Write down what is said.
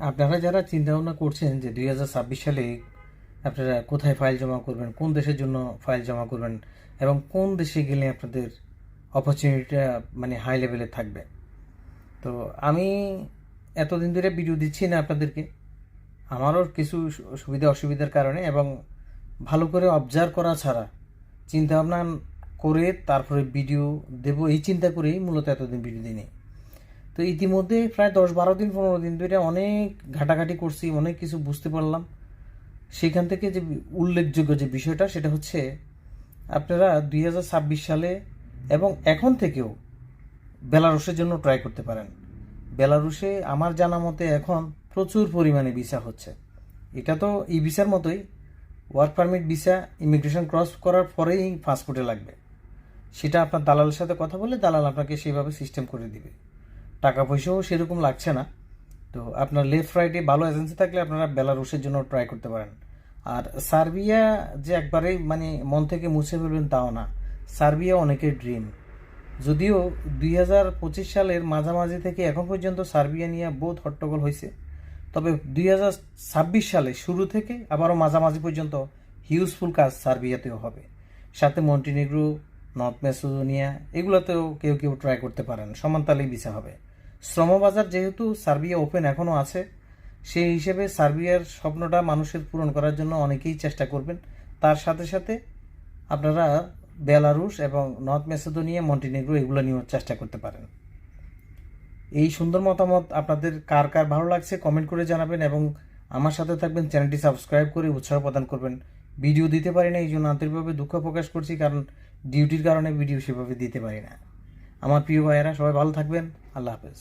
আপনারা যারা চিন্তা ভাবনা করছেন যে 2026 সালে আপনারা কোথায় ফাইল জমা করবেন, কোন দেশের জন্য ফাইল জমা করবেন এবং কোন দেশে গেলে আপনাদের অপরচুনিটিটা মানে হাই লেভেলে থাকবে, তো আমি এতদিন ধরে ভিডিও দিচ্ছি না আপনাদেরকে। আমারও কিছু সুবিধা অসুবিধার কারণে এবং ভালো করে অবজার্ভ করা ছাড়া চিন্তা ভাবনা করে তারপরে ভিডিও দেব এই চিন্তা করেই মূলত এতদিন ভিডিও দিইনি। তো ইতিমধ্যে প্রায় 10-12 দিন 15 দিন ধরে অনেক ঘাটাঘাটি করছি, অনেক কিছু বুঝতে পারলাম। সেখান থেকে যে উল্লেখযোগ্য যে বিষয়টা সেটা হচ্ছে আপনারা 2026 সালে এবং এখন থেকেও বেলারুশের জন্য ট্রাই করতে পারেন। বেলারুশে আমার জানা মতে এখন প্রচুর পরিমাণে ভিসা হচ্ছে। এটা তো ই ভিসার মতোই, work permit visa immigration cross করার পরেই পাসপোর্টে লাগবে। সেটা আপনার দালালের সাথে কথা বলে দালাল আপনাকে সেভাবে সিস্টেম করে দিবে। টাকা পয়সাও সেরকম লাগছে না। তো আপনার লেফট রাইটে ভালো এজেন্সি থাকলে আপনারা বেলারুশের জন্য ট্রাই করতে পারেন। আর সার্বিয়া যে একবারেই মানে মন থেকে মুছে ফেলবেন তাও না, সার্বিয়া অনেকের ড্রিম। যদিও 2025 সালের মাঝামাঝি থেকে এখন পর্যন্ত সার্বিয়া নিয়ে বহুত হট্টগোল হয়েছে, তবে 2026 সালে শুরু থেকে আবারও মাঝামাঝি পর্যন্ত হিউজফুল কাজ সার্বিয়াতেও হবে। সাথে মন্টিনিগ্রো, নর্থ ম্যাসেডোনিয়া এগুলোতেও কেউ কেউ ট্রাই করতে পারেন, সমান তালেই ভিসা হবে। শ্রমবাজার যেহেতু সার্বিয়া ওপেন এখনও আছে, সেই হিসেবে সার্বিয়ার স্বপ্নটা মানুষের পূরণ করার জন্য অনেকেই চেষ্টা করবেন। তার সাথে সাথে আপনারা বেলারুশ এবং নর্থ ম্যাসেডোনিয়া, মন্টিনিগ্রো এগুলো নিয়েও চেষ্টা করতে পারেন। এই সুন্দর মতামত আপনাদের কার কার ভালো লাগছে কমেন্ট করে জানাবেন এবং আমার সাথে থাকবেন, চ্যানেলটি সাবস্ক্রাইব করে উৎসাহ প্রদান করবেন। ভিডিও দিতে পারি না এই জন্য আন্তরিকভাবে দুঃখ প্রকাশ করছি, কারণ ডিউটির কারণে ভিডিও সেভাবে দিতে পারি না। আমার প্রিয় ভাইয়েরা সবাই ভালো থাকবেন। আল্লাহ হাফেজ।